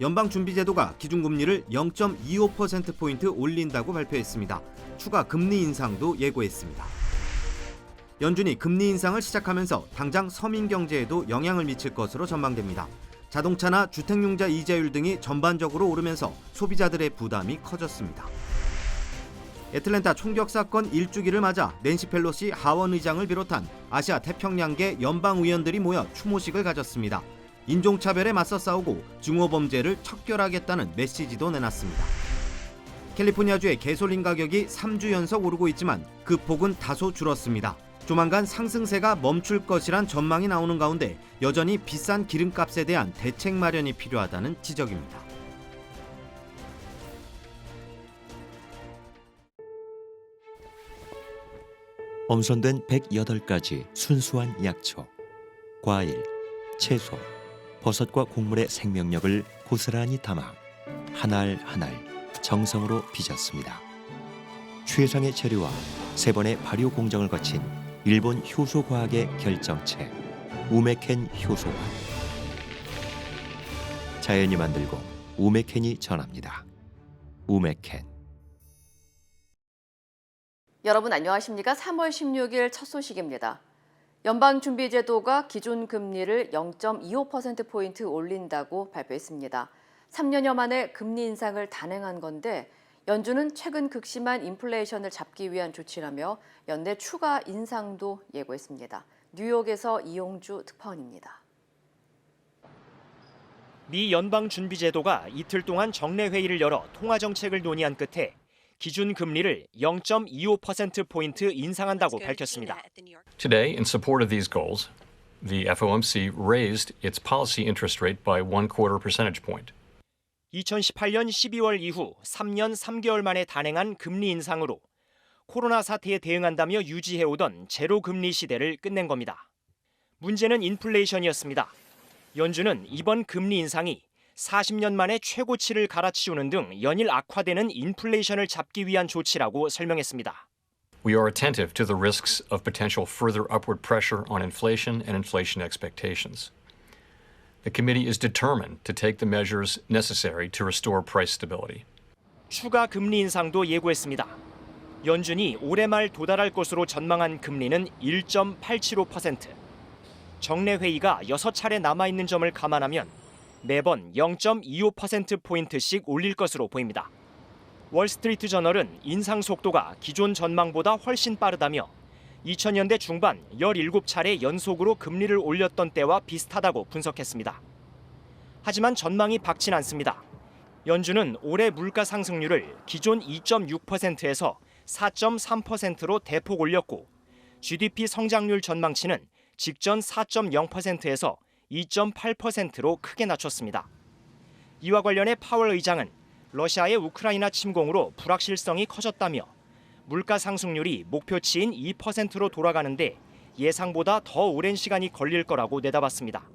연방준비제도가 기준금리를 0.25%포인트 올린다고 발표했습니다. 추가 금리 인상도 예고했습니다. 연준이 금리 인상을 시작하면서 당장 서민 경제에도 영향을 미칠 것으로 전망됩니다. 자동차나 주택융자 이자율 등이 전반적으로 오르면서 소비자들의 부담이 커졌습니다. 애틀랜타 총격 사건 1주기를 맞아 낸시 펠로시 하원 의장을 비롯한 아시아 태평양계 연방 의원들이 모여 추모식을 가졌습니다. 인종차별에 맞서 싸우고 증오범죄를 척결하겠다는 메시지도 내놨습니다. 캘리포니아주의 가솔린 가격이 3주 연속 오르고 있지만 그 폭은 다소 줄었습니다. 조만간 상승세가 멈출 것이란 전망이 나오는 가운데 여전히 비싼 기름값에 대한 대책 마련이 필요하다는 지적입니다. 엄선된 108가지 순수한 약초, 과일, 채소, 버섯과 곡물의 생명력을 고스란히 담아 한 알 한 알 정성으로 빚었습니다. 최상의 재료와 3번의 발효 공정을 거친 일본 효소과학의 결정체 우메켄 효소화. 자연이 만들고 우메켄이 전합니다. 우메켄. 여러분 안녕하십니까? 3월 16일 첫 소식입니다. 연방준비제도가 기준금리를 0.25%포인트 올린다고 발표했습니다. 3년여 만에 금리 인상을 단행한 건데 연준은 최근 극심한 인플레이션을 잡기 위한 조치라며 연내 추가 인상도 예고했습니다. 뉴욕에서 이용주 특파원입니다. 미 연방준비제도가 이틀 동안 정례 회의를 열어 통화 정책을 논의한 끝에 기준 금리를 0.25%포인트 인상한다고 밝혔습니다. Today, in support of these goals, the FOMC raised its policy interest rate by 1/4 percentage point. 2018년 12월 이후 3년 3개월 만에 단행한 금리 인상으로 코로나 사태에 대응한다며 유지해오던 제로 금리 시대를 끝낸 겁니다. 문제는 인플레이션이었습니다. 연준은 이번 금리 인상이 40년 만에 최고치를 갈아치우는 등 연일 악화되는 인플레이션을 잡기 위한 조치라고 설명했습니다. We are attentive to the risks of potential further upward pressure on inflation and inflation expectations. The committee is determined to take the measures necessary to restore price stability. 추가 금리 인상도 예고했습니다. 연준이 올해 말 도달할 것으로 전망한 금리는 1.875%. 정례 회의가 6차례 남아있는 점을 감안하면 매번 0.25%포인트씩 올릴 것으로 보입니다. 월스트리트 저널은 인상 속도가 기존 전망보다 훨씬 빠르다며 2000년대 중반 17차례 연속으로 금리를 올렸던 때와 비슷하다고 분석했습니다. 하지만 전망이 밝진 않습니다. 연준은 올해 물가 상승률을 기존 2.6%에서 4.3%로 대폭 올렸고 GDP 성장률 전망치는 직전 4.0%에서 2.8%로 크게 낮췄습니다. 이와 관련해 파월 의장은 러시아의 우크라이나 침공으로 불확실성이 커졌다며 물가 상승률이 목표치인 2%로 돌아가는데 예상보다 더 오랜 시간이 걸릴 거라고 내다봤습니다.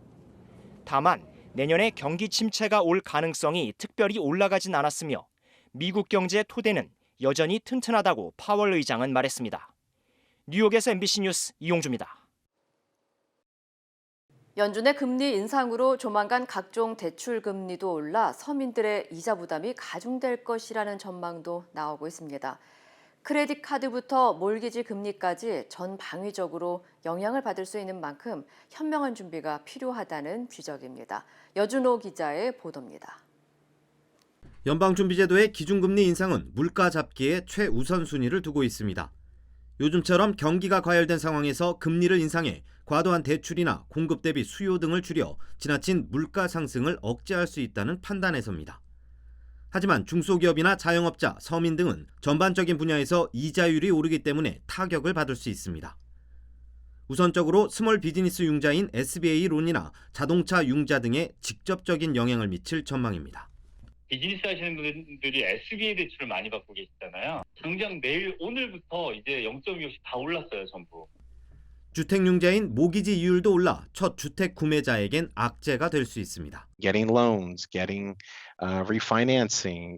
다만 내년에 경기 침체가 올 가능성이 특별히 올라가진 않았으며 미국 경제의 토대는 여전히 튼튼하다고 파월 의장은 말했습니다. 뉴욕에서 MBC 뉴스 이용주입니다. 연준의 금리 인상으로 조만간 각종 대출 금리도 올라 서민들의 이자 부담이 가중될 것이라는 전망도 나오고 있습니다. 크레딧 카드부터 몰기지 금리까지 전방위적으로 영향을 받을 수 있는 만큼 현명한 준비가 필요하다는 지적입니다. 여준호 기자의 보도입니다. 연방준비제도의 기준금리 인상은 물가 잡기에 최우선순위를 두고 있습니다. 요즘처럼 경기가 과열된 상황에서 금리를 인상해 과도한 대출이나 공급 대비 수요 등을 줄여 지나친 물가 상승을 억제할 수 있다는 판단에서입니다. 하지만 중소기업이나 자영업자, 서민 등은 전반적인 분야에서 이자율이 오르기 때문에 타격을 받을 수 있습니다. 우선적으로 스몰 비즈니스 융자인 SBA 론이나 자동차 융자 등에 직접적인 영향을 미칠 전망입니다. 비즈니스 하시는 분들이 SBA 대출을 많이 받고 계시잖아요. 당장 내일 오늘부터 이제 0.25씩 다 올랐어요, 전부. 주택융자인 모기지 이율도 올라 첫 주택 구매자에겐 악재가 될 수 있습니다. Getting loans, getting refinancing,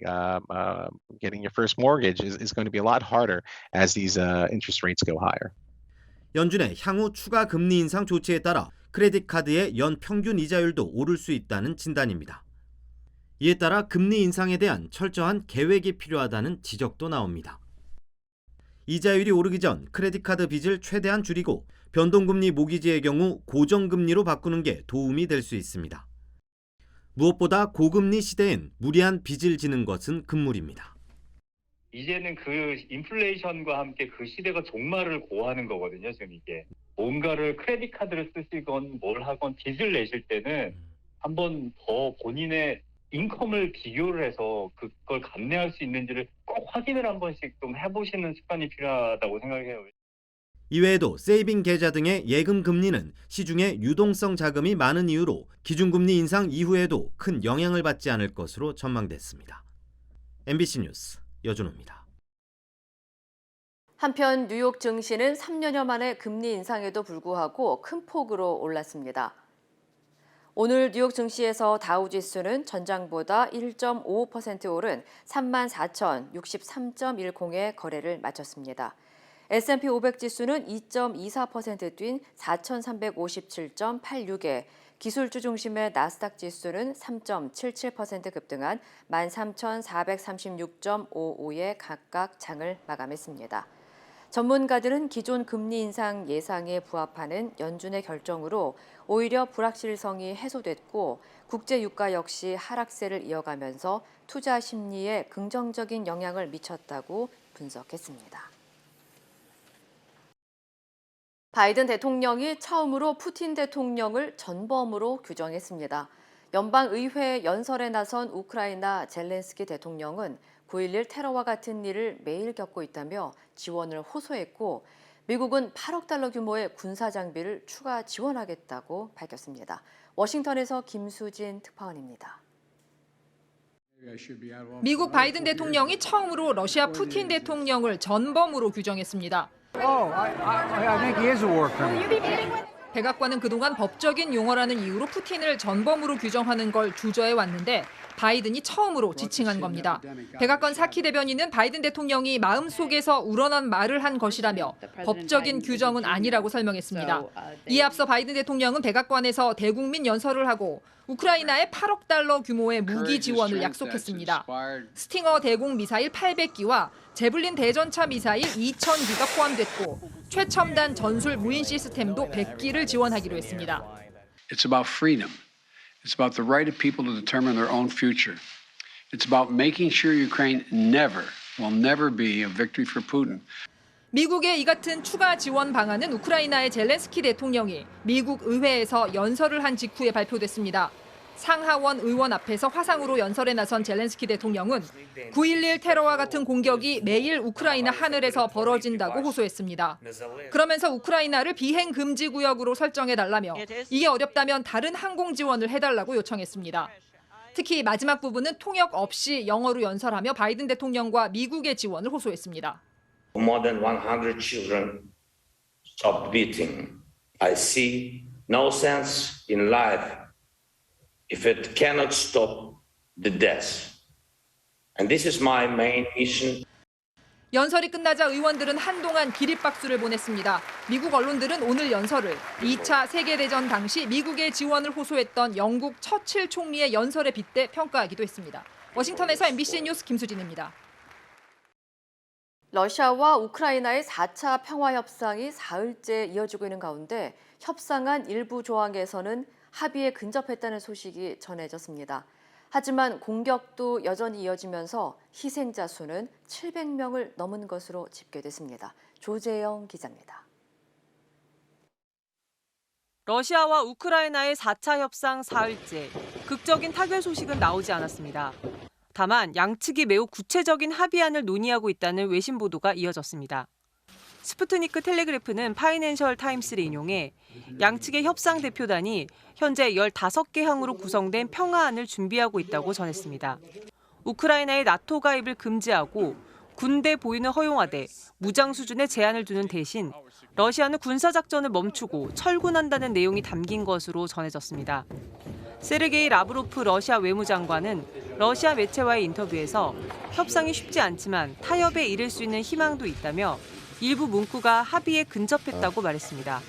getting your first mortgage is going to be a lot harder as these interest rates go higher. 연준의 향후 추가 금리 인상 조치에 따라 크레딧 카드의 연 평균 이자율도 오를 수 있다는 진단입니다. 이에 따라 금리 인상에 대한 철저한 계획이 필요하다는 지적도 나옵니다. 이자율이 오르기 전 크레딧 카드 빚을 최대한 줄이고 변동금리 모기지의 경우 고정금리로 바꾸는 게 도움이 될 수 있습니다. 무엇보다 고금리 시대엔 무리한 빚을 지는 것은 금물입니다. 이제는 그 인플레이션과 함께 그 시대가 종말을 고하는 거거든요. 지금 이게 뭔가를 크레딧 카드를 쓰시건 뭘 하건 빚을 내실 때는 한 번 더 본인의 인컴을 비교를 해서 그걸 감내할 수 있는지를 꼭 확인을 한 번씩 좀 해보시는 습관이 필요하다고 생각해요. 이외에도 세이빙 계좌 등의 예금 금리는 시중에 유동성 자금이 많은 이유로 기준금리 인상 이후에도 큰 영향을 받지 않을 것으로 전망됐습니다. MBC 뉴스 여준호입니다. 한편 뉴욕 증시는 3년여 만에 금리 인상에도 불구하고 큰 폭으로 올랐습니다. 오늘 뉴욕 증시에서 다우지수는 전장보다 1.55% 오른 34,063.10에 거래를 마쳤습니다. S&P 500 지수는 2.24% 뛴 4,357.86에, 기술주 중심의 나스닥 지수는 3.77% 급등한 13,436.55에 각각 장을 마감했습니다. 전문가들은 기존 금리 인상 예상에 부합하는 연준의 결정으로 오히려 불확실성이 해소됐고 국제 유가 역시 하락세를 이어가면서 투자 심리에 긍정적인 영향을 미쳤다고 분석했습니다. 바이든 대통령이 처음으로 푸틴 대통령을 전범으로 규정했습니다. 연방의회 연설에 나선 우크라이나 젤렌스키 대통령은 9.11 테러와 같은 일을 매일 겪고 있다며 지원을 호소했고 미국은 8억 달러 규모의 군사 장비를 추가 지원하겠다고 밝혔습니다. 워싱턴에서 김수진 특파원입니다. 미국 바이든 대통령이 처음으로 러시아 푸틴 대통령을 전범으로 규정했습니다. 백악관은 그동안 법적인 용어라는 이유로 푸틴을 전범으로 규정하는 걸 주저해 왔는데 바이든이 처음으로 지칭한 겁니다. 백악관 사키 대변인은 바이든 대통령이 마음속에서 우러난 말을 한 것이라며 법적인 규정은 아니라고 설명했습니다. 이에 앞서 바이든 대통령은 백악관에서 대국민 연설을 하고 우크라이나에 8억 달러 규모의 무기 지원을 약속했습니다. 스팅어 대공 미사일 800기와 제블린 대전차 미사일 2,000기가 포함됐고 최첨단 전술 무인 시스템도 100기를 지원하기로 했습니다. It's about freedom. It's about the right of people to determine their own future. It's about making sure Ukraine will never be a victory for Putin. 미국의 이 같은 추가 지원 방안은 우크라이나의 젤렌스키 대통령이 미국 의회에서 연설을 한 직후에 발표됐습니다. 상하원 의원 앞에서 화상으로 연설에 나선 젤렌스키 대통령은 9.11 테러와 같은 공격이 매일 우크라이나 하늘에서 벌어진다고 호소했습니다. 그러면서 우크라이나를 비행 금지 구역으로 설정해달라며 이게 어렵다면 다른 항공 지원을 해달라고 요청했습니다. 특히 마지막 부분은 통역 없이 영어로 연설하며 바이든 대통령과 미국의 지원을 호소했습니다. More than 100 children stopped beating. I see no sense in life if it cannot stop the death. And this is my main mission. 연설이 끝나자 의원들은 한동안 기립박수를 보냈습니다. 미국 언론들은 오늘 연설을 2차 세계대전 당시 미국의 지원을 호소했던 영국 처칠 총리의 연설에 빗대 평가하기도 했습니다. 워싱턴에서 MBC 뉴스 김수진입니다. 러시아와 우크라이나의 4차 평화협상이 사흘째 이어지고 있는 가운데 협상안 일부 조항에서는 합의에 근접했다는 소식이 전해졌습니다. 하지만 공격도 여전히 이어지면서 희생자 수는 700명을 넘은 것으로 집계됐습니다. 조재영 기자입니다. 러시아와 우크라이나의 4차 협상 사흘째, 극적인 타결 소식은 나오지 않았습니다. 다만 양측이 매우 구체적인 합의안을 논의하고 있다는 외신 보도가 이어졌습니다. 스푸트니크 텔레그래프는 파이낸셜 타임스를 인용해 양측의 협상 대표단이 현재 15개 항으로 구성된 평화안을 준비하고 있다고 전했습니다. 우크라이나의 나토 가입을 금지하고 군대 보유는 허용하되 무장 수준의 제한을 두는 대신 러시아는 군사작전을 멈추고 철군한다는 내용이 담긴 것으로 전해졌습니다. 세르게이 라브로프 러시아 외무장관은 러시아 매체와의 인터뷰에서 협상이 쉽지 않지만 타협에 이를 수 있는 희망도 있다며 일부 문구가 합의에 근접했다고 말했습니다.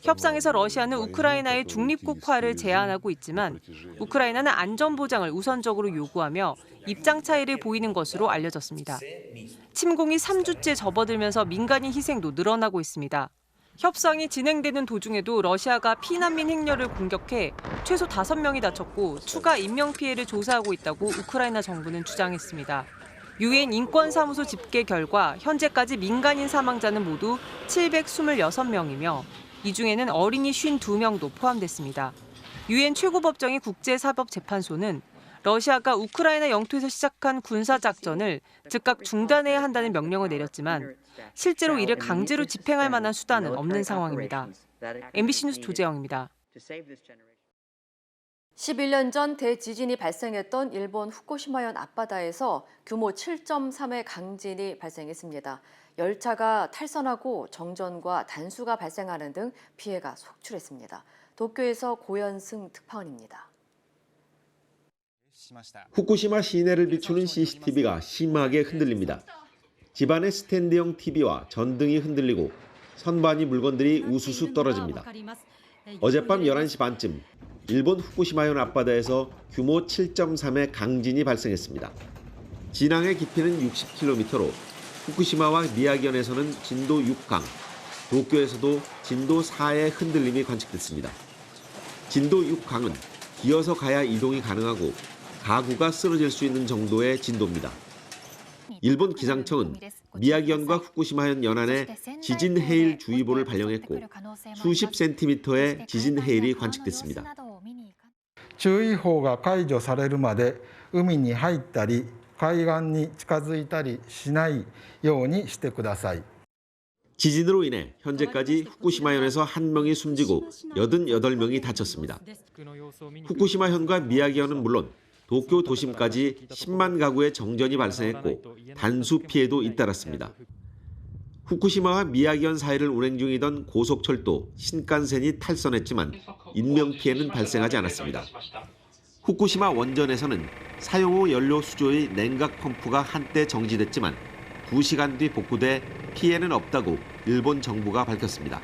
협상에서 러시아는 우크라이나의 중립국화를 제안하고 있지만 우크라이나는 안전보장을 우선적으로 요구하며 입장 차이를 보이는 것으로 알려졌습니다. 침공이 3주째 접어들면서 민간인 희생도 늘어나고 있습니다. 협상이 진행되는 도중에도 러시아가 피난민 행렬을 공격해 최소 5명이 다쳤고 추가 인명피해를 조사하고 있다고 우크라이나 정부는 주장했습니다. 유엔 인권사무소 집계 결과 현재까지 민간인 사망자는 모두 726명이며 이 중에는 어린이 52명도 포함됐습니다. 유엔 최고법정의 국제사법재판소는 러시아가 우크라이나 영토에서 시작한 군사작전을 즉각 중단해야 한다는 명령을 내렸지만 실제로 이를 강제로 집행할 만한 수단은 없는 상황입니다. MBC 뉴스 조재영입니다. 11년 전 대지진이 발생했던 일본 후쿠시마현 앞바다에서 규모 7.3의 강진이 발생했습니다. 열차가 탈선하고 정전과 단수가 발생하는 등 피해가 속출했습니다. 도쿄에서 고현승 특파원입니다. 후쿠시마 시내를 비추는 CCTV가 심하게 흔들립니다. 집안의 스탠드형 TV와 전등이 흔들리고 선반위 물건들이 우수수 떨어집니다. 어젯밤 11시 반쯤 일본 후쿠시마현 앞바다에서 규모 7.3의 강진이 발생했습니다. 진앙의 깊이는 60km로 후쿠시마와 미야기현에서는 진도 6강, 도쿄에서도 진도 4의 흔들림이 관측됐습니다. 진도 6강은 기어서 가야 이동이 가능하고 가구가 쓰러질 수 있는 정도의 진도입니다. 일본 기상청은 미야기현과 후쿠시마현 연안에 지진 해일 주의보를 발령했고 수십 센티미터의 지진 해일이 관측됐습니다. 注意報が解除されるまで海に入ったり海岸に近づいたりしないようにしてください. 지진으로 인해 현재까지 후쿠시마현에서 1명이 숨지고 88명이 다쳤습니다. 후쿠시마현과 미야기현은 물론 도쿄 도심까지 10만 가구의 정전이 발생했고 단수 피해도 잇따랐습니다. 후쿠시마와 미야기현 사이를 운행 중이던 고속철도 신칸센이 탈선했지만 인명피해는 발생하지 않았습니다. 후쿠시마 원전에서는 사용 후 연료 수조의 냉각 펌프가 한때 정지됐지만 2시간 뒤 복구돼 피해는 없다고 일본 정부가 밝혔습니다.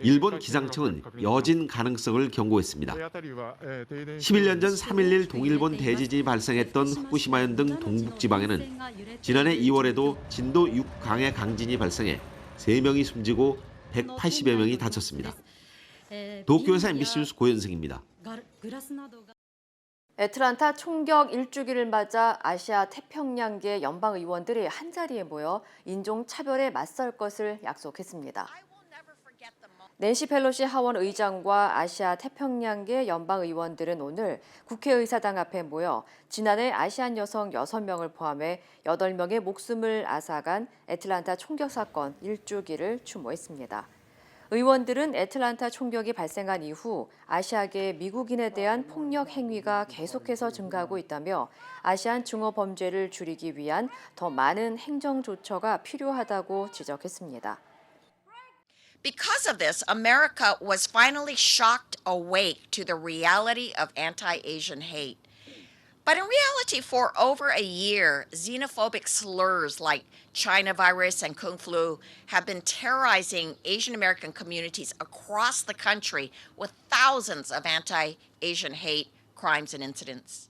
일본 기상청은 여진 가능성을 경고했습니다. 11년 전 3.11 동일본 대지진이 발생했던 후쿠시마현 등 동북지방에는 지난해 2월에도 진도 6강의 강진이 발생해 3명이 숨지고 180여 명이 다쳤습니다. 도쿄에서 MBC 뉴스 고현승입니다. 애틀란타 총격 1주기를 맞아 아시아 태평양계 연방의원들이 한자리에 모여 인종차별에 맞설 것을 약속했습니다. 낸시 펠로시 하원 의장과 아시아 태평양계 연방의원들은 오늘 국회의사당 앞에 모여 지난해 아시안 여성 6명을 포함해 8명의 목숨을 앗아간 애틀란타 총격 사건 1주기를 추모했습니다. 의원들은 애틀란타 총격이 발생한 이후 아시아계 미국인에 대한 폭력 행위가 계속해서 증가하고 있다며 아시안 증오 범죄를 줄이기 위한 더 많은 행정 조처가 필요하다고 지적했습니다. Because of this, America was finally shocked awake to the reality of anti-Asian hate. But in reality, for over a year, xenophobic slurs like China virus and Kung flu have been terrorizing Asian American communities across the country with thousands of anti-Asian hate crimes and incidents.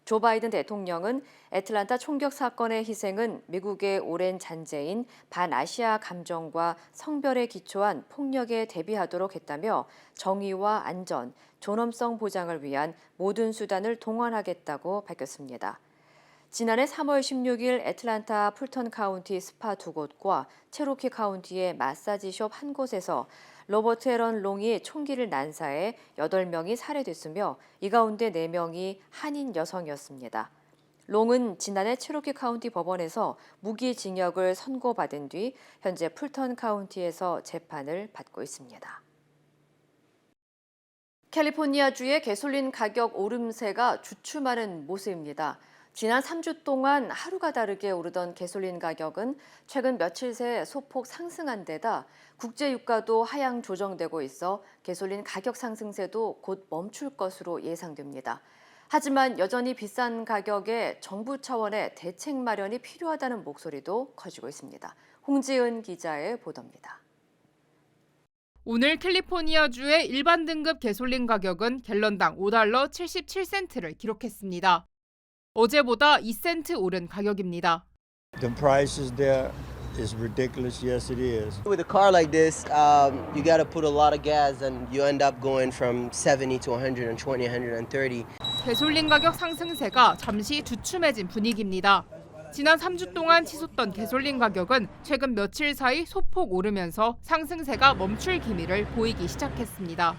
조 바이든 대통령은 애틀란타 총격 사건의 희생은 미국의 오랜 잔재인 반아시아 감정과 성별에 기초한 폭력에 대비하도록 했다며 정의와 안전, 존엄성 보장을 위한 모든 수단을 동원하겠다고 밝혔습니다. 지난해 3월 16일 애틀란타 풀턴 카운티 스파 2곳과 체로키 카운티의 마사지숍 1곳에서 로버트 에런 롱이 총기를 난사해 8명이 살해됐으며 이 가운데 4명이 한인 여성이었습니다. 롱은 지난해 체로키 카운티 법원에서 무기징역을 선고받은 뒤 현재 풀턴 카운티에서 재판을 받고 있습니다. 캘리포니아주의 가솔린 가격 오름세가 주춤하는 모습입니다. 지난 3주 동안 하루가 다르게 오르던 가솔린 가격은 최근 며칠 새 소폭 상승한 데다 국제 유가도 하향 조정되고 있어 가솔린 가격 상승세도 곧 멈출 것으로 예상됩니다. 하지만 여전히 비싼 가격에 정부 차원의 대책 마련이 필요하다는 목소리도 커지고 있습니다. 홍지은 기자의 보도입니다. 오늘 캘리포니아주의 일반 등급 가솔린 가격은 갤런당 5달러 77센트를 기록했습니다. 어제보다 2센트 오른 가격입니다. The prices there is ridiculous. Yes, it is. With a car like this, you got to put a lot of gas, and you end up going from 70 to 120, 130. 가솔린 가격 상승세가 잠시 주춤해진 분위기입니다. 지난 3주 동안 치솟던 가솔린 가격은 최근 며칠 사이 소폭 오르면서 상승세가 멈출 기미를 보이기 시작했습니다.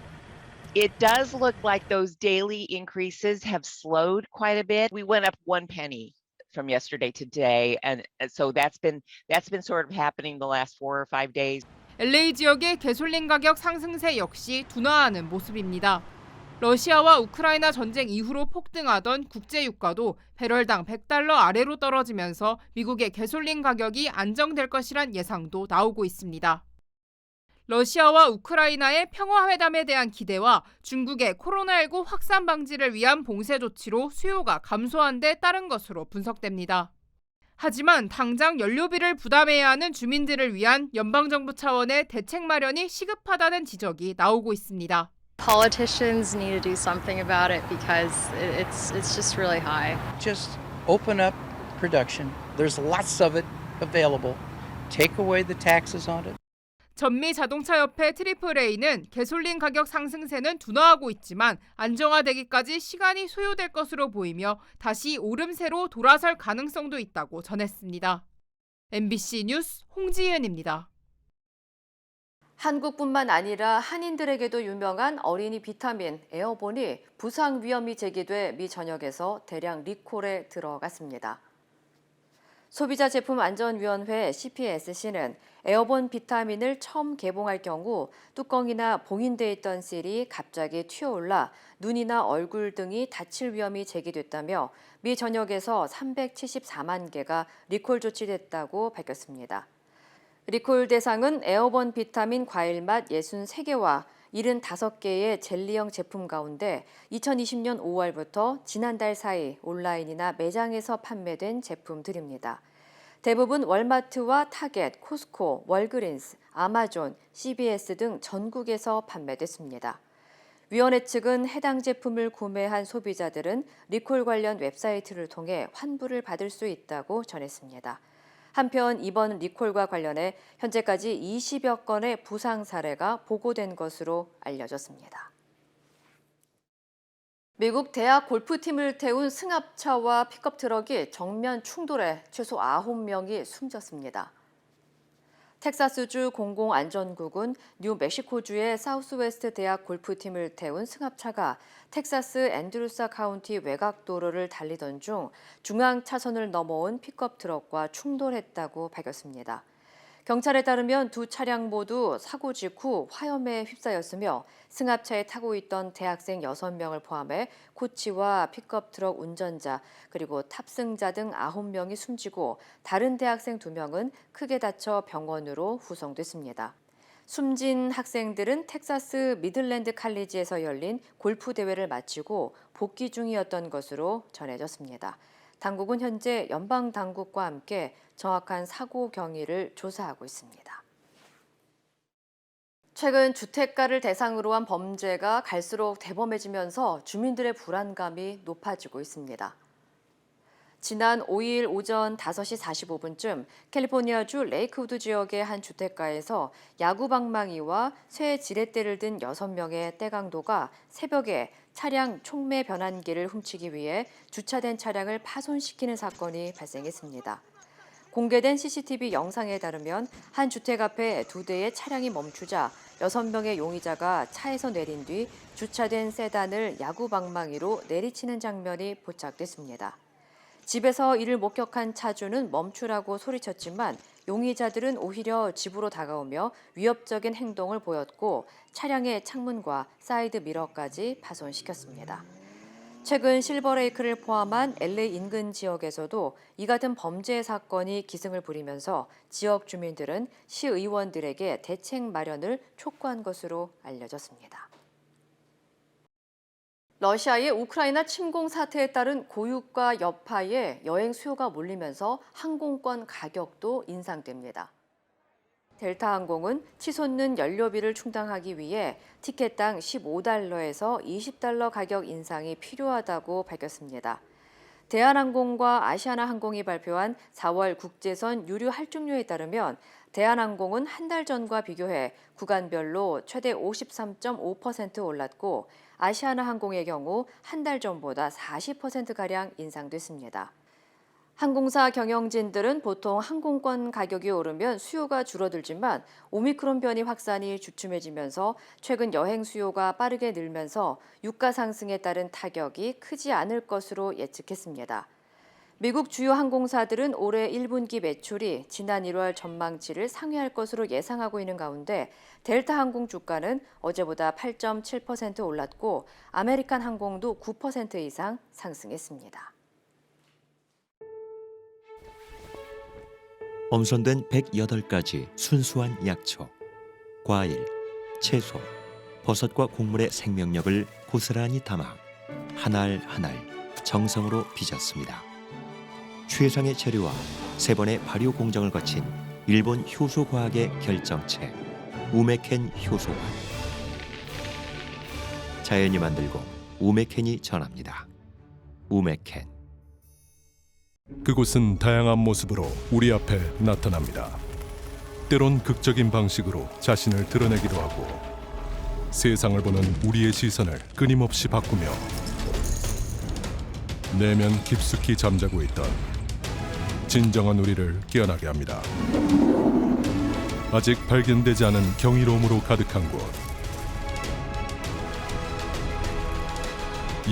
It does look like those daily increases have slowed quite a bit. We went up 1 penny from yesterday to today, and so that's been sort of happening the last 4 or 5 days. LA 지역의 가솔린 가격 상승세 역시 둔화하는 모습입니다. 러시아와 우크라이나 전쟁 이후로 폭등하던 국제 유가도 배럴당 100달러 아래로 떨어지면서 미국의 가솔린 가격이 안정될 것이란 예상도 나오고 있습니다. 러시아와 우크라이나의 평화 회담에 대한 기대와 중국의 코로나19 확산 방지를 위한 봉쇄 조치로 수요가 감소한 데 따른 것으로 분석됩니다. 하지만 당장 연료비를 부담해야 하는 주민들을 위한 연방정부 차원의 대책 마련이 시급하다는 지적이 나오고 있습니다. Politicians need to do something about it because it's just really high. Just open up production. There's lots of it available. Take away the taxes on it. 전미 자동차협회 AAA는 가솔린 가격 상승세는 둔화하고 있지만 안정화되기까지 시간이 소요될 것으로 보이며 다시 오름세로 돌아설 가능성도 있다고 전했습니다. MBC 뉴스 홍지은입니다. 한국뿐만 아니라 한인들에게도 유명한 어린이 비타민 에어본이 부상 위험이 제기돼 미 전역에서 대량 리콜에 들어갔습니다. 소비자제품안전위원회 CPSC는 에어본 비타민을 처음 개봉할 경우 뚜껑이나 봉인돼 있던 실이 갑자기 튀어올라 눈이나 얼굴 등이 다칠 위험이 제기됐다며 미 전역에서 374만 개가 리콜 조치됐다고 밝혔습니다. 리콜 대상은 에어본 비타민 과일맛 63개와 75개의 젤리형 제품 가운데 2020년 5월부터 지난달 사이 온라인이나 매장에서 판매된 제품들입니다. 대부분 월마트와 타겟, 코스코, 월그린스, 아마존, CVS 등 전국에서 판매됐습니다. 위원회 측은 해당 제품을 구매한 소비자들은 리콜 관련 웹사이트를 통해 환불을 받을 수 있다고 전했습니다. 한편 이번 리콜과 관련해 현재까지 20여 건의 부상 사례가 보고된 것으로 알려졌습니다. 미국 대학 골프팀을 태운 승합차와 픽업 트럭이 정면 충돌해 최소 9명이 숨졌습니다. 텍사스주 공공안전국은 뉴멕시코주의 사우스웨스트 대학 골프팀을 태운 승합차가 텍사스 앤드루사 카운티 외곽도로를 달리던 중 중앙 차선을 넘어온 픽업 트럭과 충돌했다고 밝혔습니다. 경찰에 따르면 두 차량 모두 사고 직후 화염에 휩싸였으며 승합차에 타고 있던 대학생 6명을 포함해 코치와 픽업 트럭 운전자 그리고 탑승자 등 9명이 숨지고 다른 대학생 2명은 크게 다쳐 병원으로 후송됐습니다. 숨진 학생들은 텍사스 미들랜드 칼리지에서 열린 골프 대회를 마치고 복귀 중이었던 것으로 전해졌습니다. 당국은 현재 연방 당국과 함께 정확한 사고 경위를 조사하고 있습니다. 최근 주택가를 대상으로 한 범죄가 갈수록 대범해지면서 주민들의 불안감이 높아지고 있습니다. 지난 5일 오전 5시 45분쯤 캘리포니아주 레이크우드 지역의 한 주택가에서 야구 방망이와 쇠 지렛대를 든 6명의 떼강도가 새벽에 차량 촉매 변환기를 훔치기 위해 주차된 차량을 파손시키는 사건이 발생했습니다. 공개된 CCTV 영상에 따르면 한 주택 앞에 2대의 차량이 멈추자 6명의 용의자가 차에서 내린 뒤 주차된 세단을 야구 방망이로 내리치는 장면이 포착됐습니다. 집에서 이를 목격한 차주는 멈추라고 소리쳤지만 용의자들은 오히려 집으로 다가오며 위협적인 행동을 보였고 차량의 창문과 사이드 미러까지 파손시켰습니다. 최근 실버레이크를 포함한 LA 인근 지역에서도 이 같은 범죄 사건이 기승을 부리면서 지역 주민들은 시의원들에게 대책 마련을 촉구한 것으로 알려졌습니다. 러시아의 우크라이나 침공 사태에 따른 고유가 여파에 여행 수요가 몰리면서 항공권 가격도 인상됩니다. 델타항공은 치솟는 연료비를 충당하기 위해 티켓당 15달러에서 20달러 가격 인상이 필요하다고 밝혔습니다. 대한항공과 아시아나항공이 발표한 4월 국제선 유류 할증료에 따르면 대한항공은 한 달 전과 비교해 구간별로 최대 53.5% 올랐고 아시아나항공의 경우 한 달 전보다 40%가량 인상됐습니다. 항공사 경영진들은 보통 항공권 가격이 오르면 수요가 줄어들지만 오미크론 변이 확산이 주춤해지면서 최근 여행 수요가 빠르게 늘면서 유가 상승에 따른 타격이 크지 않을 것으로 예측했습니다. 미국 주요 항공사들은 올해 1분기 매출이 지난 1월 전망치를 상회할 것으로 예상하고 있는 가운데 델타 항공 주가는 어제보다 8.7% 올랐고 아메리칸 항공도 9% 이상 상승했습니다. 엄선된 108가지 순수한 약초, 과일, 채소, 버섯과 곡물의 생명력을 고스란히 담아 한 알 한 알 정성으로 빚었습니다. 최상의 재료와 3번의 발효 공정을 거친 일본 효소과학의 결정체, 우메켄 효소와 자연이 만들고 우메켄이 전합니다. 우메켄. 그곳은 다양한 모습으로 우리 앞에 나타납니다. 때론 극적인 방식으로 자신을 드러내기도 하고 세상을 보는 우리의 시선을 끊임없이 바꾸며 내면 깊숙이 잠자고 있던 진정한 우리를 깨어나게 합니다. 아직 발견되지 않은 경이로움으로 가득한 곳,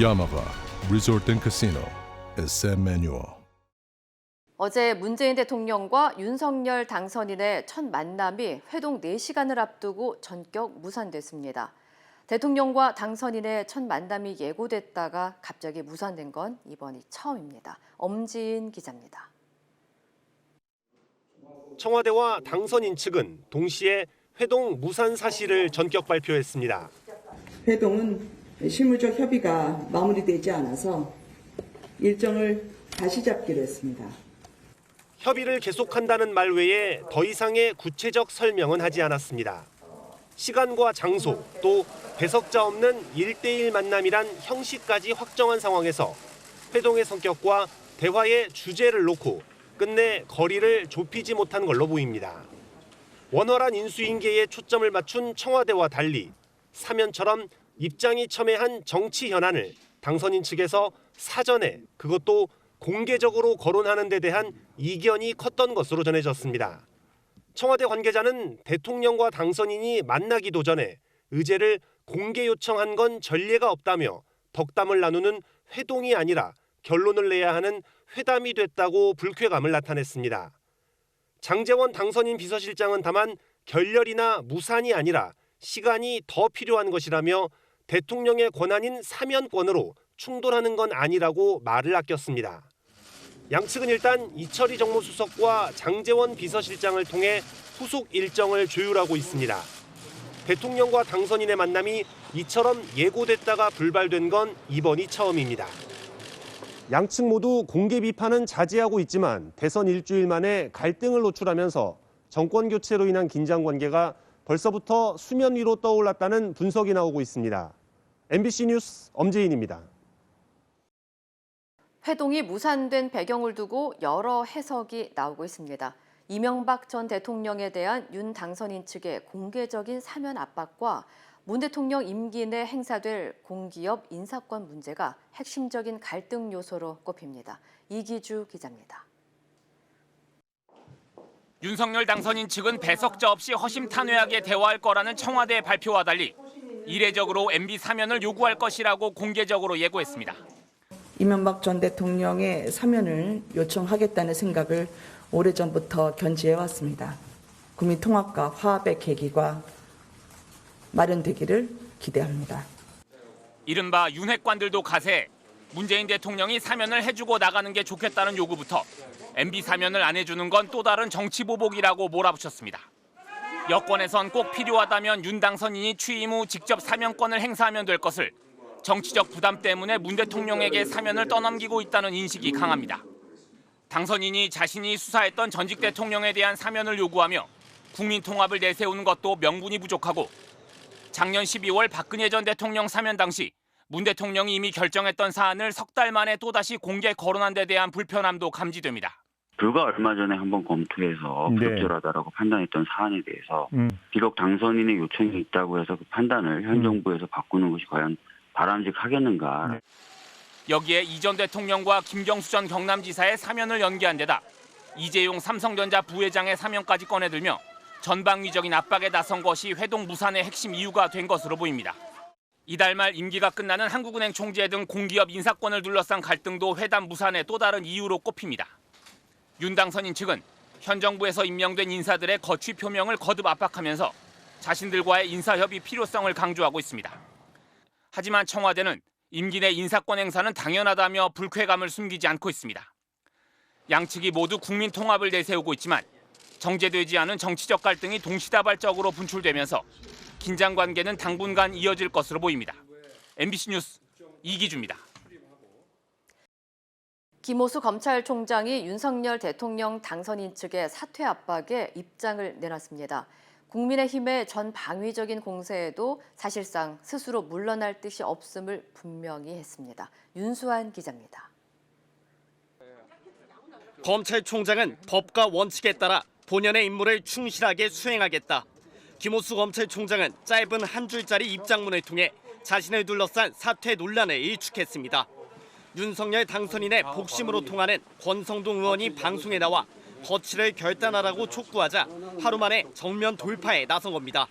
야마가 리조트 앤 카시노 SM 매뉴얼. 어제 문재인 대통령과 윤석열 당선인의 첫 만남이 회동 4시간을 앞두고 전격 무산됐습니다. 대통령과 당선인의 첫 만남이 예고됐다가 갑자기 무산된 건 이번이 처음입니다. 엄지인 기자입니다. 청와대와 당선인 측은 동시에 회동 무산 사실을 전격 발표했습니다. 회동은 실무적 협의가 마무리되지 않아서 일정을 다시 잡기로 했습니다. 협의를 계속한다는 말 외에 더 이상의 구체적 설명은 하지 않았습니다. 시간과 장소 또 배석자 없는 1대1 만남이란 형식까지 확정한 상황에서 회동의 성격과 대화의 주제를 놓고 끝내 거리를 좁히지 못한 걸로 보입니다. 원활한 인수인계에 초점을 맞춘 청와대와 달리 사면처럼 입장이 첨예한 정치 현안을 당선인 측에서 사전에 그것도 공개적으로 거론하는 데 대한 이견이 컸던 것으로 전해졌습니다. 청와대 관계자는 대통령과 당선인이 만나기도 전에 의제를 공개 요청한 건 전례가 없다며 덕담을 나누는 회동이 아니라 결론을 내야 하는 회담이 됐다고 불쾌감을 나타냈습니다. 장제원 당선인 비서실장은 다만 결렬이나 무산이 아니라 시간이 더 필요한 것이라며 대통령의 권한인 사면권으로 충돌하는 건 아니라고 말을 아꼈습니다. 양측은 일단 이철희 정무수석과 장제원 비서실장을 통해 후속 일정을 조율하고 있습니다. 대통령과 당선인의 만남이 이처럼 예고됐다가 불발된 건 이번이 처음입니다. 양측 모두 공개 비판은 자제하고 있지만 대선 일주일 만에 갈등을 노출하면서 정권 교체로 인한 긴장 관계가 벌써부터 수면 위로 떠올랐다는 분석이 나오고 있습니다. MBC 뉴스 엄재인입니다. 회동이 무산된 배경을 두고 여러 해석이 나오고 있습니다. 이명박 전 대통령에 대한 윤 당선인 측의 공개적인 사면 압박과 문 대통령 임기 내 행사될 공기업 인사권 문제가 핵심적인 갈등 요소로 꼽힙니다. 이기주 기자입니다. 윤석열 당선인 측은 배석자 없이 허심탄회하게 대화할 거라는 청와대의 발표와 달리 이례적으로 MB 사면을 요구할 것이라고 공개적으로 예고했습니다. 이명박 전 대통령의 사면을 요청하겠다는 생각을 오래전부터 견지해왔습니다. 국민 통합과 화합의 계기가 마련되기를 기대합니다. 이른바 윤핵관들도 가세, 문재인 대통령이 사면을 해주고 나가는 게 좋겠다는 요구부터 MB 사면을 안 해주는 건 또 다른 정치보복이라고 몰아붙였습니다. 여권에선 꼭 필요하다면 윤 당선인이 취임 후 직접 사면권을 행사하면 될 것을 정치적 부담 때문에 문 대통령에게 사면을 떠넘기고 있다는 인식이 강합니다. 당선인이 자신이 수사했던 전직 대통령에 대한 사면을 요구하며 국민 통합을 내세우는 것도 명분이 부족하고 작년 12월 박근혜 전 대통령 사면 당시 문 대통령이 이미 결정했던 사안을 석 달 만에 또다시 공개 거론한 데 대한 불편함도 감지됩니다. 불과 얼마 전에 한번 검토해서 부적절하다라고 판단했던 사안에 대해서 비록 당선인의 요청이 있다고 해서 그 판단을 현 정부에서 바꾸는 것이 과연 바람직하겠는가. 여기에 이 전 대통령과 김경수 전 경남지사의 사면을 연기한 데다 이재용 삼성전자 부회장의 사면까지 꺼내들며 전방위적인 압박에 나선 것이 회동 무산의 핵심 이유가 된 것으로 보입니다. 이달 말 임기가 끝나는 한국은행 총재 등 공기업 인사권을 둘러싼 갈등도 회담 무산의 또 다른 이유로 꼽힙니다. 윤 당선인 측은 현 정부에서 임명된 인사들의 거취 표명을 거듭 압박하면서 자신들과의 인사협의 필요성을 강조하고 있습니다. 하지만 청와대는 임기 내 인사권 행사는 당연하다며 불쾌감을 숨기지 않고 있습니다. 양측이 모두 국민 통합을 내세우고 있지만 정제되지 않은 정치적 갈등이 동시다발적으로 분출되면서 긴장 관계는 당분간 이어질 것으로 보입니다. MBC 뉴스 이기주입니다. 김호수 검찰총장이 윤석열 대통령 당선인 측의 사퇴 압박에 입장을 내놨습니다. 국민의힘의 전 방위적인 공세에도 사실상 스스로 물러날 뜻이 없음을 분명히 했습니다. 윤수환 기자입니다. 검찰총장은 법과 원칙에 따라 본연의 임무를 충실하게 수행하겠다. 김호수 검찰총장은 짧은 한 줄짜리 입장문을 통해 자신을 둘러싼 사퇴 논란을 일축했습니다. 윤석열 당선인의 복심으로 통하는 권성동 의원이 방송에 나와 거취를 결단하라고 촉구하자 하루 만에 정면 돌파에 나선 겁니다.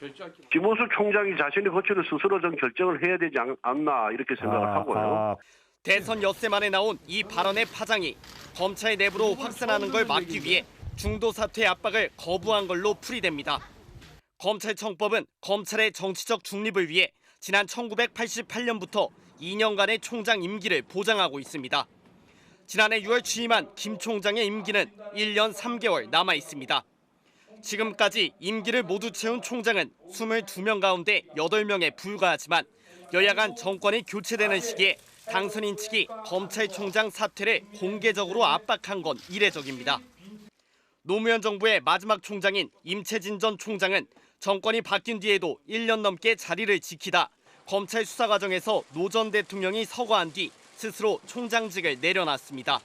김호수 총장이 자신의 거취를 스스로 좀 결정을 해야 되지 않나 이렇게 생각을 하고요. 대선 엿새 만에 나온 이 발언의 파장이 검찰 내부로 확산하는 걸 막기 위해 중도 사퇴 압박을 거부한 걸로 풀이됩니다. 검찰청법은 검찰의 정치적 중립을 위해 지난 1988년부터 2년간의 총장 임기를 보장하고 있습니다. 지난해 6월 취임한 김 총장의 임기는 1년 3개월 남아 있습니다. 지금까지 임기를 모두 채운 총장은 22명 가운데 8명에 불과하지만 여야 간 정권이 교체되는 시기에 당선인 측이 검찰총장 사퇴를 공개적으로 압박한 건 이례적입니다. 노무현 정부의 마지막 총장인 임채진 전 총장은 정권이 바뀐 뒤에도 1년 넘게 자리를 지키다 검찰 수사 과정에서 노 전 대통령이 서거한 뒤 스스로 총장직을 내려놨습니다.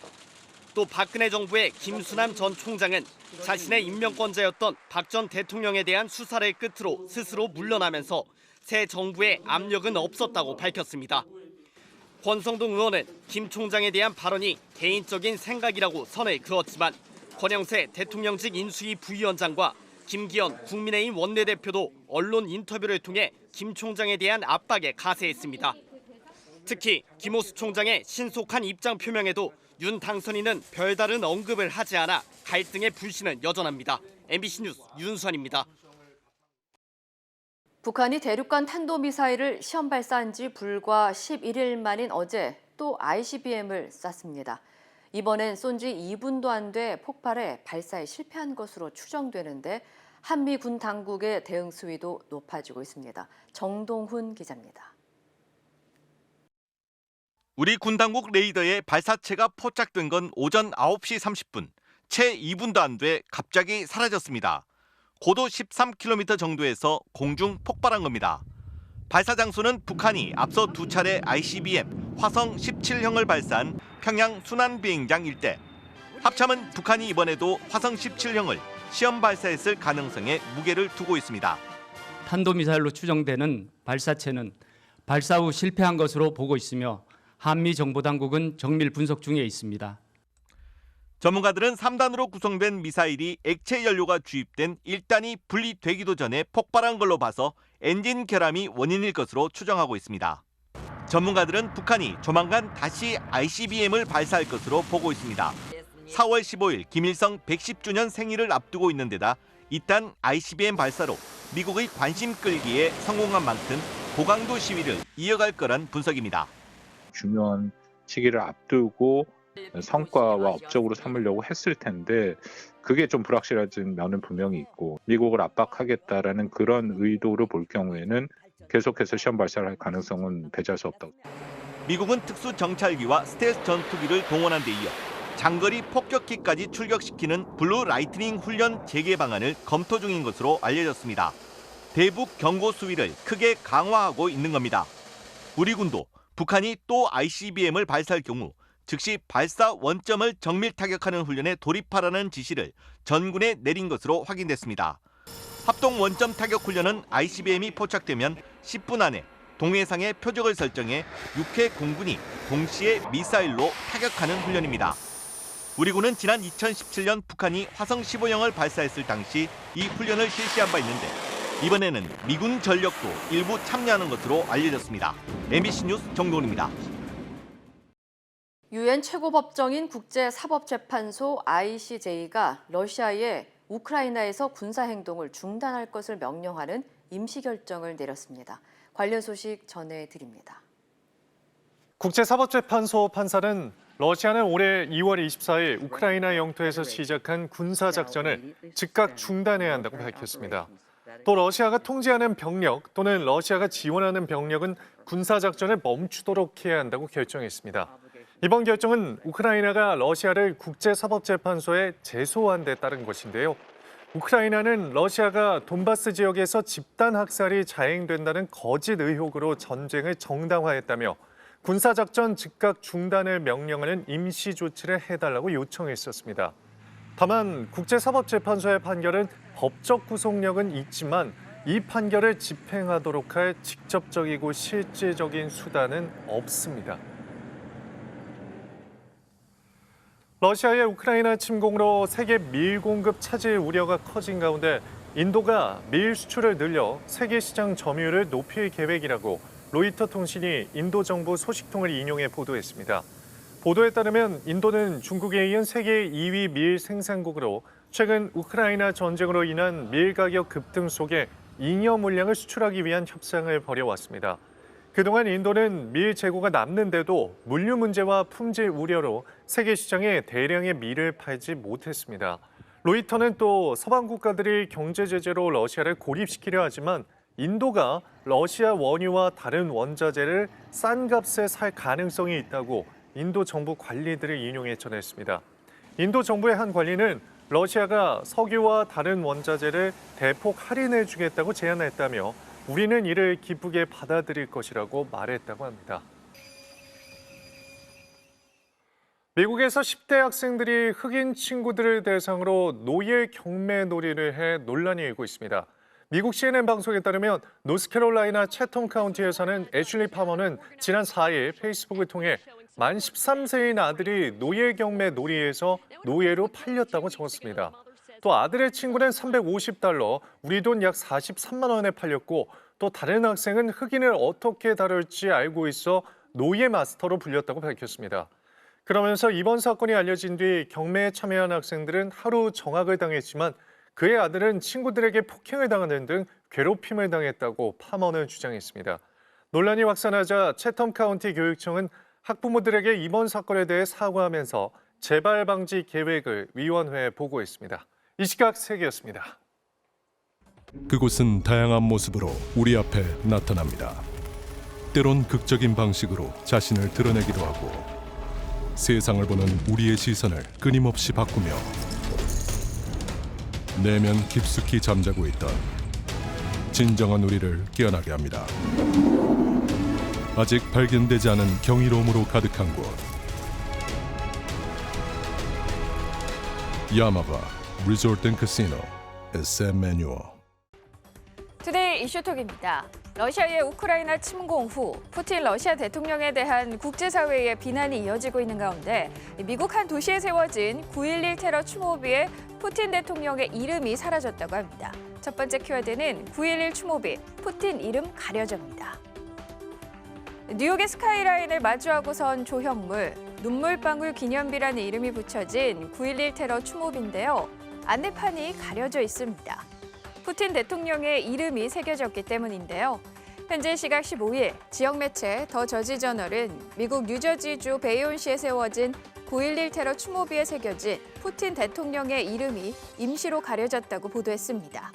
또 박근혜 정부의 김수남 전 총장은 자신의 임명권자였던 박 전 대통령에 대한 수사를 끝으로 스스로 물러나면서 새 정부의 압력은 없었다고 밝혔습니다. 권성동 의원은 김 총장에 대한 발언이 개인적인 생각이라고 선을 그었지만 권영세 대통령직 인수위 부위원장과 김기현 국민의힘 원내대표도 언론 인터뷰를 통해 김 총장에 대한 압박에 가세했습니다. 특히 김호수 총장의 신속한 입장 표명에도 윤 당선인은 별다른 언급을 하지 않아 갈등의 불씨는 여전합니다. MBC 뉴스 윤수환입니다. 북한이 대륙간 탄도미사일을 시험 발사한 지 불과 11일 만인 어제 또 ICBM을 쐈습니다. 이번엔 쏜 지 2분도 안 돼 폭발해 발사에 실패한 것으로 추정되는데 한미 군 당국의 대응 수위도 높아지고 있습니다. 정동훈 기자입니다. 우리 군 당국 레이더에 발사체가 포착된 건 오전 9시 30분. 채 2분도 안 돼 갑자기 사라졌습니다. 고도 13km 정도에서 공중 폭발한 겁니다. 발사 장소는 북한이 앞서 2차례 ICBM 화성 17형을 발사한 평양 순환비행장 일대. 합참은 북한이 이번에도 화성 17형을 시험 발사했을 가능성에 무게를 두고 있습니다. 탄도미사일로 추정되는 발사체는 발사 후 실패한 것으로 보고 있으며 한미 정보당국은 정밀 분석 중에 있습니다. 전문가들은 3단으로 구성된 미사일이 액체 연료가 주입된 1단이 분리되기도 전에 폭발한 걸로 봐서 엔진 결함이 원인일 것으로 추정하고 있습니다. 전문가들은 북한이 조만간 다시 ICBM을 발사할 것으로 보고 있습니다. 4월 15일 김일성 110주년 생일을 앞두고 있는 데다 이딴 ICBM 발사로 미국의 관심 끌기에 성공한 만큼 고강도 시위를 이어갈 거란 분석입니다. 중요한 시기를 앞두고 성과와 업적으로 삼으려고 했을 텐데 그게 좀 불확실해진 면은 분명히 있고 미국을 압박하겠다라는 그런 의도로 볼 경우에는 계속해서 시험 발사를 할 가능성은 배제할 수 없다고. 미국은 특수 정찰기와 스텔스 전투기를 동원한 데 이어 장거리 폭격기까지 출격시키는 블루 라이트닝 훈련 재개 방안을 검토 중인 것으로 알려졌습니다. 대북 경고 수위를 크게 강화하고 있는 겁니다. 우리 군도 북한이 또 ICBM을 발사할 경우 즉시 발사 원점을 정밀 타격하는 훈련에 돌입하라는 지시를 전군에 내린 것으로 확인됐습니다. 합동 원점 타격 훈련은 ICBM이 포착되면 10분 안에 동해상의 표적을 설정해 6회 공군이 동시에 미사일로 타격하는 훈련입니다. 우리 군은 지난 2017년 북한이 화성 15형을 발사했을 당시 이 훈련을 실시한 바 있는데 이번에는 미군 전력도 일부 참여하는 것으로 알려졌습니다. MBC 뉴스 정동훈입니다. 유엔 최고법정인 국제사법재판소 ICJ가 러시아에 우크라이나에서 군사행동을 중단할 것을 명령하는 임시결정을 내렸습니다. 관련 소식 전해드립니다. 국제사법재판소 판사는 러시아는 올해 2월 24일 우크라이나 영토에서 시작한 군사작전을 즉각 중단해야 한다고 밝혔습니다. 또 러시아가 통제하는 병력 또는 러시아가 지원하는 병력은 군사작전을 멈추도록 해야 한다고 결정했습니다. 이번 결정은 우크라이나가 러시아를 국제사법재판소에 제소한 데 따른 것인데요. 우크라이나는 러시아가 돈바스 지역에서 집단 학살이 자행된다는 거짓 의혹으로 전쟁을 정당화했다며 군사작전 즉각 중단을 명령하는 임시 조치를 해달라고 요청했었습니다. 다만 국제사법재판소의 판결은 법적 구속력은 있지만 이 판결을 집행하도록 할 직접적이고 실질적인 수단은 없습니다. 러시아의 우크라이나 침공으로 세계 밀 공급 차질 우려가 커진 가운데 인도가 밀 수출을 늘려 세계 시장 점유율을 높일 계획이라고 로이터 통신이 인도 정부 소식통을 인용해 보도했습니다. 보도에 따르면 인도는 중국에 이은 세계 2위 밀 생산국으로 최근 우크라이나 전쟁으로 인한 밀 가격 급등 속에 잉여 물량을 수출하기 위한 협상을 벌여왔습니다. 그동안 인도는 밀 재고가 남는데도 물류 문제와 품질 우려로 세계 시장에 대량의 밀을 팔지 못했습니다. 로이터는 또 서방 국가들이 경제 제재로 러시아를 고립시키려 하지만 인도가 러시아 원유와 다른 원자재를 싼 값에 살 가능성이 있다고 인도 정부 관리들을 인용해 전했습니다. 인도 정부의 한 관리는 러시아가 석유와 다른 원자재를 대폭 할인해 주겠다고 제안했다며 우리는 이를 기쁘게 받아들일 것이라고 말했다고 합니다. 미국에서 10대 학생들이 흑인 친구들을 대상으로 노예 경매 놀이를 해 논란이 일고 있습니다. 미국 CNN 방송에 따르면 노스캐롤라이나 채텀 카운티에 사는 애슐리 파머는 지난 4일 페이스북을 통해 만 13세인 아들이 노예 경매 놀이에서 노예로 팔렸다고 적었습니다. 또 아들의 친구는 $350, 우리 돈 약 43만 원에 팔렸고 또 다른 학생은 흑인을 어떻게 다룰지 알고 있어 노예 마스터로 불렸다고 밝혔습니다. 그러면서 이번 사건이 알려진 뒤 경매에 참여한 학생들은 하루 정학을 당했지만 그의 아들은 친구들에게 폭행을 당하는 등 괴롭힘을 당했다고 파머는 주장했습니다. 논란이 확산하자 채텀 카운티 교육청은 학부모들에게 이번 사건에 대해 사과하면서 재발 방지 계획을 위원회에 보고했습니다. 이 시각 세계였습니다. 그곳은 다양한 모습으로 우리 앞에 나타납니다. 때론 극적인 방식으로 자신을 드러내기도 하고 세상을 보는 우리의 시선을 끊임없이 바꾸며 내면 깊숙이 잠자고 있던 진정한 우리를 깨어나게 합니다. 아직 발견되지 않은 경이로움으로 가득한 곳. 야마바 리조트 앤 카시노 SM 매뉴얼. 투데이 이슈톡입니다. 러시아의 우크라이나 침공 후 푸틴 러시아 대통령에 대한 국제사회의 비난이 이어지고 있는 가운데 미국 한 도시에 세워진 9.11 테러 추모비에 푸틴 대통령의 이름이 사라졌다고 합니다. 첫 번째 키워드는 9.11 추모비, 푸틴 이름 가려져입니다. 뉴욕의 스카이라인을 마주하고 선 조형물, 눈물방울 기념비라는 이름이 붙여진 9.11 테러 추모비인데요. 안내판이 가려져 있습니다. 푸틴 대통령의 이름이 새겨졌기 때문인데요. 현재 시각 15일 지역 매체 더 저지 저널은 미국 뉴저지주 베이온시에 세워진 9.11 테러 추모비에 새겨진 푸틴 대통령의 이름이 임시로 가려졌다고 보도했습니다.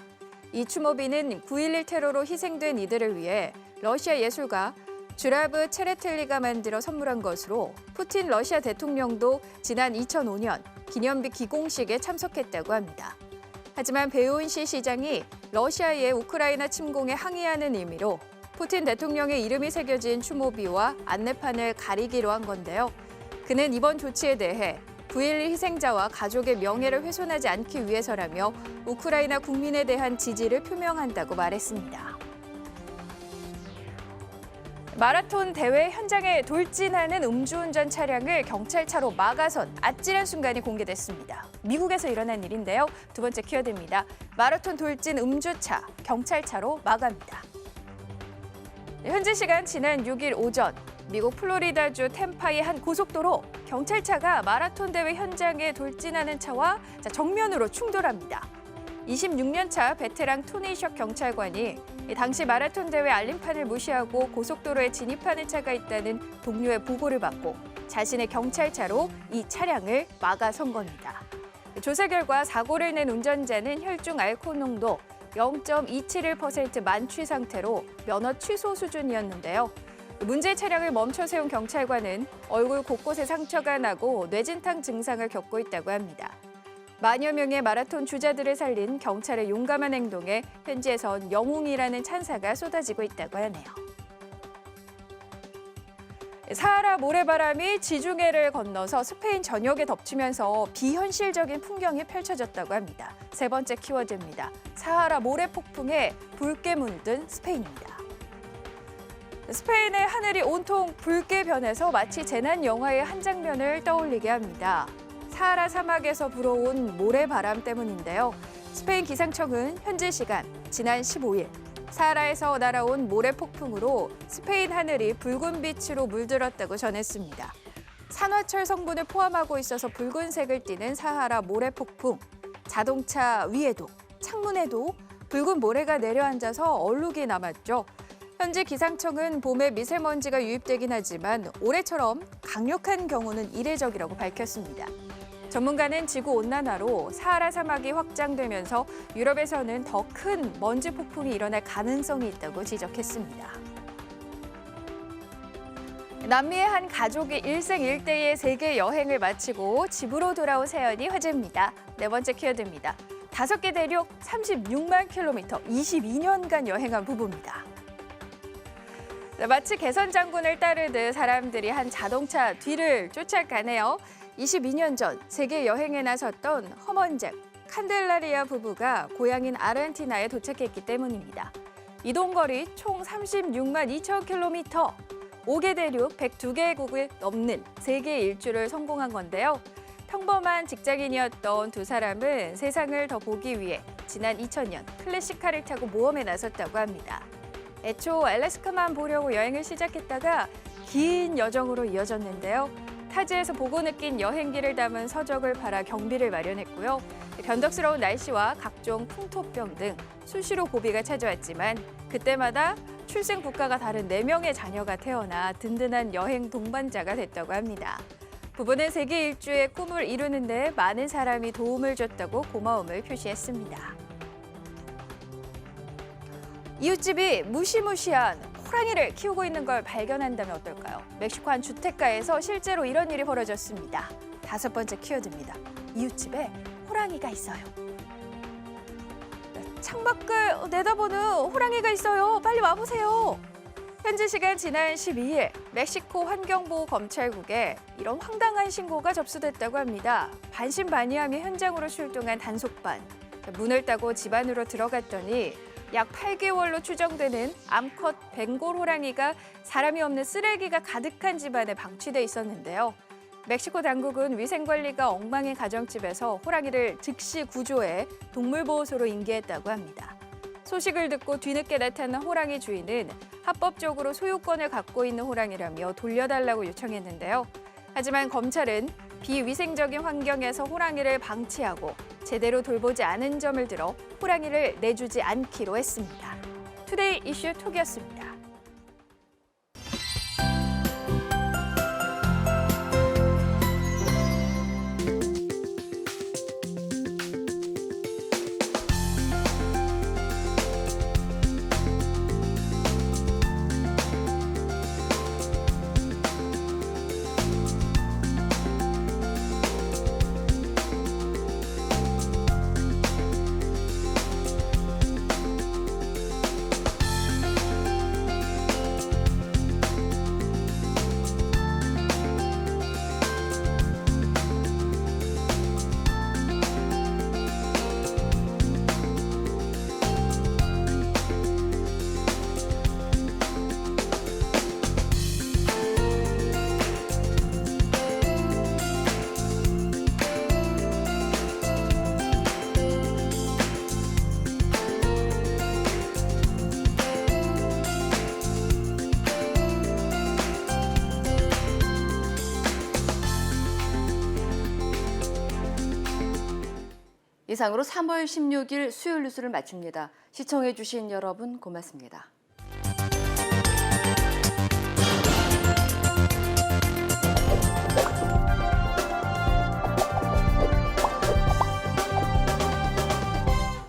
이 추모비는 9.11 테러로 희생된 이들을 위해 러시아 예술가 주라브 체레틀리가 만들어 선물한 것으로 푸틴 러시아 대통령도 지난 2005년 기념비 기공식에 참석했다고 합니다. 하지만 베요인시 시장이 러시아의 우크라이나 침공에 항의하는 의미로 푸틴 대통령의 이름이 새겨진 추모비와 안내판을 가리기로 한 건데요. 그는 이번 조치에 대해 9.11 희생자와 가족의 명예를 훼손하지 않기 위해서라며 우크라이나 국민에 대한 지지를 표명한다고 말했습니다. 마라톤 대회 현장에 돌진하는 음주운전 차량을 경찰차로 막아선 아찔한 순간이 공개됐습니다. 미국에서 일어난 일인데요. 두 번째 키워드입니다. 마라톤 돌진 음주차, 경찰차로 마감니다. 현지 시간 지난 6일 오전 미국 플로리다주 템파의 한 고속도로 경찰차가 마라톤 대회 현장에 돌진하는 차와 정면으로 충돌합니다. 26년 차 베테랑 토니 셔 경찰관이 당시 마라톤 대회 알림판을 무시하고 고속도로에 진입하는 차가 있다는 동료의 보고를 받고 자신의 경찰차로 이 차량을 막아선 겁니다. 조사 결과 사고를 낸 운전자는 혈중 알코올 농도 0.271% 만취 상태로 면허 취소 수준이었는데요. 문제의 차량을 멈춰 세운 경찰관은 얼굴 곳곳에 상처가 나고 뇌진탕 증상을 겪고 있다고 합니다. 만여 명의 마라톤 주자들을 살린 경찰의 용감한 행동에 현지에선 영웅이라는 찬사가 쏟아지고 있다고 하네요. 사하라 모래바람이 지중해를 건너서 스페인 전역에 덮치면서 비현실적인 풍경이 펼쳐졌다고 합니다. 세 번째 키워드입니다. 사하라 모래 폭풍에 붉게 물든 스페인입니다. 스페인의 하늘이 온통 붉게 변해서 마치 재난 영화의 한 장면을 떠올리게 합니다. 사하라 사막에서 불어온 모래바람 때문인데요. 스페인 기상청은 현지 시간 지난 15일 사하라에서 날아온 모래 폭풍으로 스페인 하늘이 붉은 빛으로 물들었다고 전했습니다. 산화철 성분을 포함하고 있어서 붉은색을 띠는 사하라 모래 폭풍. 자동차 위에도 창문에도 붉은 모래가 내려앉아서 얼룩이 남았죠. 현지 기상청은 봄에 미세먼지가 유입되긴 하지만 올해처럼 강력한 경우는 이례적이라고 밝혔습니다. 전문가는 지구온난화로 사하라 사막이 확장되면서 유럽에서는 더 큰 먼지 폭풍이 일어날 가능성이 있다고 지적했습니다. 남미의 한 가족이 일생일대의 세계 여행을 마치고 집으로 돌아온 사연이 화제입니다. 네 번째 키워드입니다. 5개 대륙 36만 킬로미터 22년간 여행한 부부입니다. 마치 개선 장군을 따르듯 사람들이 한 자동차 뒤를 쫓아가네요. 22년 전 세계 여행에 나섰던 허먼잭, 칸델라리아 부부가 고향인 아르헨티나에 도착했기 때문입니다. 이동거리 총 36만 2천 킬로미터, 5개 대륙 102개국을 넘는 세계 일주를 성공한 건데요. 평범한 직장인이었던 두 사람은 세상을 더 보기 위해 지난 2000년 클래식카를 타고 모험에 나섰다고 합니다. 애초 알래스카만 보려고 여행을 시작했다가 긴 여정으로 이어졌는데요. 타지에서 보고 느낀 여행기를 담은 서적을 팔아 경비를 마련했고요. 변덕스러운 날씨와 각종 풍토병 등 수시로 고비가 찾아왔지만 그때마다 출생 국가가 다른 4명의 자녀가 태어나 든든한 여행 동반자가 됐다고 합니다. 부부는 세계 일주의 꿈을 이루는 데 많은 사람이 도움을 줬다고 고마움을 표시했습니다. 이웃집이 무시무시한 호랑이를 키우고 있는 걸 발견한다면 어떨까요? 멕시코 한 주택가에서 실제로 이런 일이 벌어졌습니다. 5번째 키워드입니다. 이웃집에 호랑이가 있어요. 창밖을 내다보는 호랑이가 있어요. 빨리 와보세요. 현지 시간 지난 12일 멕시코 환경보호검찰국에 이런 황당한 신고가 접수됐다고 합니다. 반신반의하며 현장으로 출동한 단속반. 문을 따고 집 안으로 들어갔더니 약 8개월로 추정되는 암컷 벵골 호랑이가 사람이 없는 쓰레기가 가득한 집안에 방치돼 있었는데요. 멕시코 당국은 위생관리가 엉망인 가정집에서 호랑이를 즉시 구조해 동물보호소로 인계했다고 합니다. 소식을 듣고 뒤늦게 나타난 호랑이 주인은 합법적으로 소유권을 갖고 있는 호랑이라며 돌려달라고 요청했는데요. 하지만 검찰은 비위생적인 환경에서 호랑이를 방치하고 제대로 돌보지 않은 점을 들어 호랑이를 내주지 않기로 했습니다. 투데이 이슈 톡이었습니다. 이상으로 3월 16일 수요일 뉴스를 마칩니다. 시청해주신 여러분 고맙습니다.